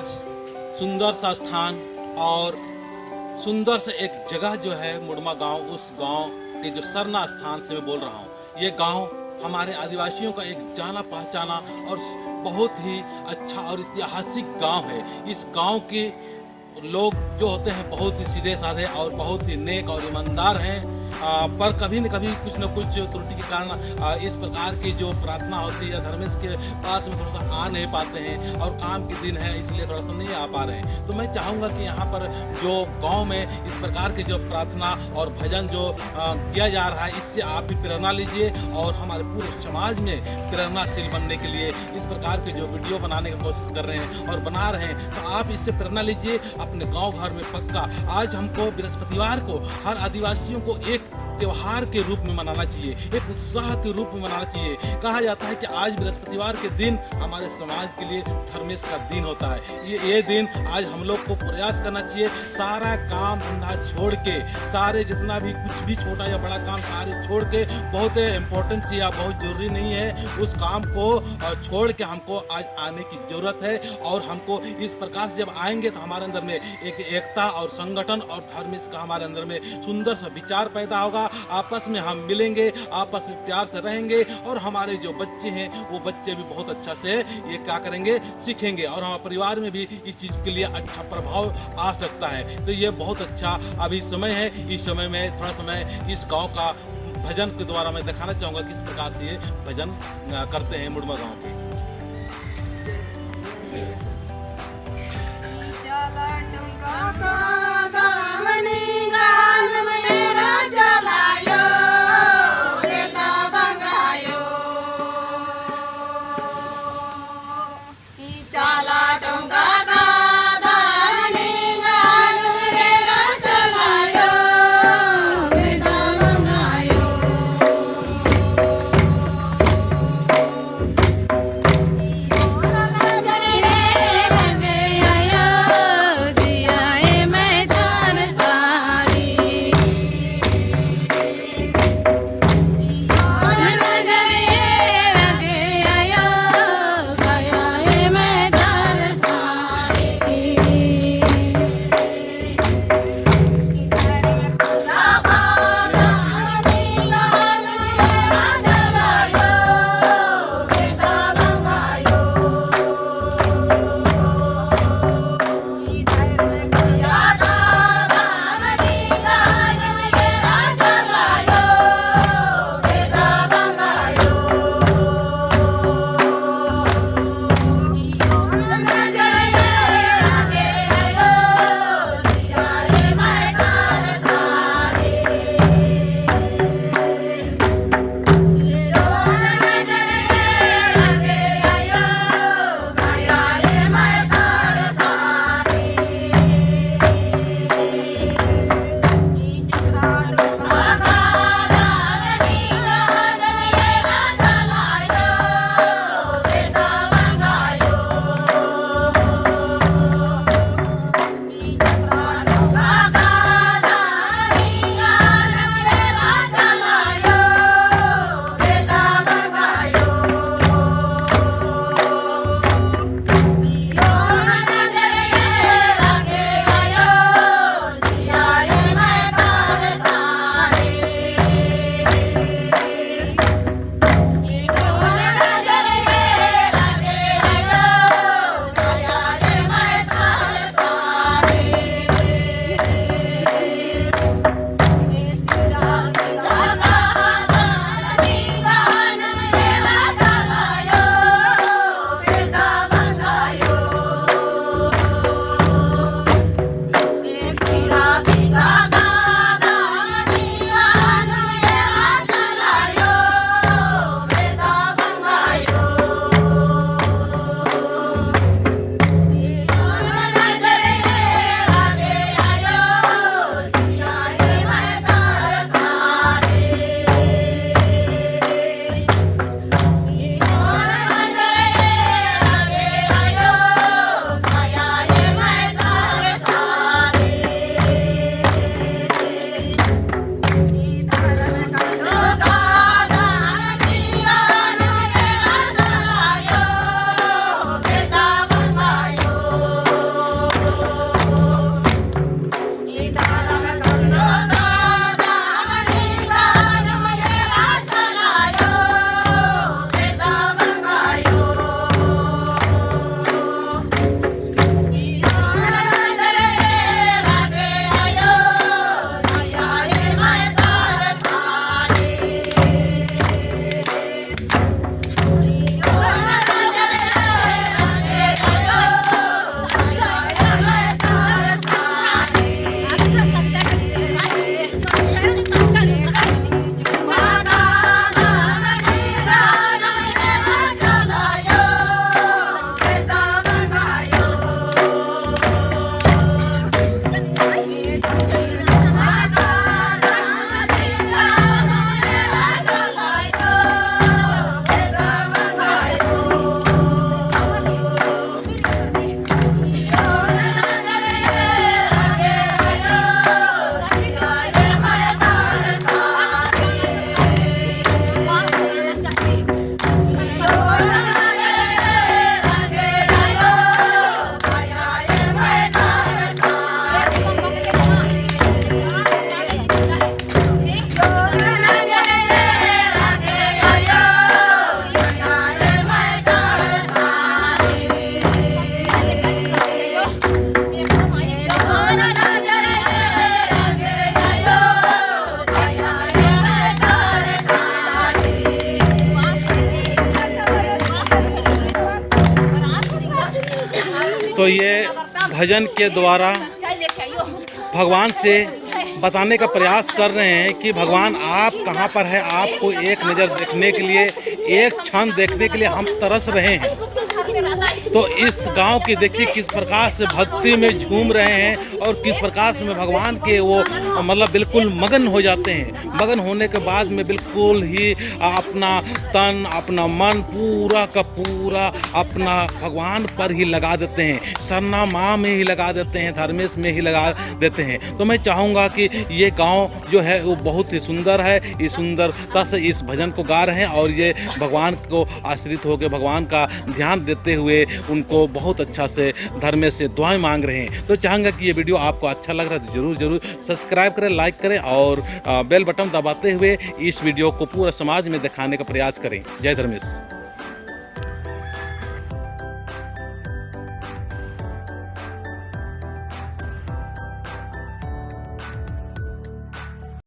आज सुंदर सा स्थान और सुंदर सा एक जगह जो है मुड़मा गांव, उस गांव के जो सरना स्थान से मैं बोल रहा हूँ। ये गांव हमारे आदिवासियों का एक जाना पहचाना और बहुत ही अच्छा और ऐतिहासिक गांव है। इस गांव के लोग जो होते हैं बहुत ही सीधे साधे और बहुत ही नेक और ईमानदार हैं, पर कभी न कभी कुछ न कुछ त्रुटि के कारण इस प्रकार की जो प्रार्थना होती है धर्मेश के पास में थोड़ा सा आ नहीं पाते हैं और काम के दिन है इसलिए थोड़ा सा नहीं आ पा रहे हैं। तो मैं चाहूँगा कि यहाँ पर जो गांव में इस प्रकार की जो प्रार्थना और भजन जो किया जा रहा है, इससे आप भी प्रेरणा लीजिए और हमारे पूरे समाज में प्रेरणाशील बनने के लिए इस प्रकार के जो वीडियो बनाने की कोशिश कर रहे हैं और बना रहे हैं, तो आप इससे प्रेरणा लीजिए अपने गांव घर में पक्का। आज हमको बृहस्पतिवार को हर आदिवासियों को एक त्योहार के रूप में मनाना चाहिए, एक उत्साह के रूप में मनाना चाहिए। कहा जाता है कि आज बृहस्पतिवार के दिन हमारे समाज के लिए धर्मेश का दिन होता है। ये दिन आज हम लोग को प्रयास करना चाहिए, सारा काम धंधा छोड़ के, सारे जितना भी कुछ भी छोटा या बड़ा काम सारे छोड़ के, बहुत इम्पोर्टेंट या बहुत जरूरी नहीं है उस काम को छोड़ के हमको आज आने की जरूरत है। और हमको इस प्रकार से जब आएंगे तो हमारे अंदर में एक एकता और संगठन और धर्मेश का हमारे अंदर में सुंदर सा विचार पैदा होगा। आपस में हम मिलेंगे, आपस में प्यार से रहेंगे और हमारे जो बच्चे हैं वो बच्चे भी बहुत अच्छा से ये क्या करेंगे, सीखेंगे और हमारे परिवार में भी इस चीज़ के लिए अच्छा प्रभाव आ सकता है। तो ये बहुत अच्छा अभी समय है। इस समय में थोड़ा समय इस गांव का भजन के द्वारा मैं दिखाना चाहूँगा किस प्रकार से ये भजन करते हैं मुड़मा गांव के। भजन के द्वारा भगवान से बताने का प्रयास कर रहे हैं कि भगवान आप कहाँ पर है, आपको एक नज़र देखने के लिए, एक क्षण देखने के लिए हम तरस रहे हैं। तो इस गांव की देखिए किस प्रकार से भक्ति में झूम रहे हैं और किस प्रकार से भगवान के वो मतलब बिल्कुल मगन हो जाते हैं। मगन होने के बाद में बिल्कुल ही अपना तन अपना मन पूरा का पूरा अपना भगवान पर ही लगा देते हैं, सरना माँ में ही लगा देते हैं, धर्मेश में ही लगा देते हैं। तो मैं चाहूँगा कि ये गांव जो है वो बहुत ही सुंदर है, इस सुंदरता से इस भजन को गा रहे हैं और ये भगवान को आश्रित होकर भगवान का ध्यान देते हुए उनको बहुत अच्छा से धर्मेश से दुआएं मांग रहे हैं। तो चाहूँगा कि ये वीडियो आपको अच्छा लग रहा है तो ज़रूर सब्सक्राइब करें, लाइक करें और बेल बटन दबाते हुए इस वीडियो को पूरा समाज में दिखाने का प्रयास करें। जय धर्मेश।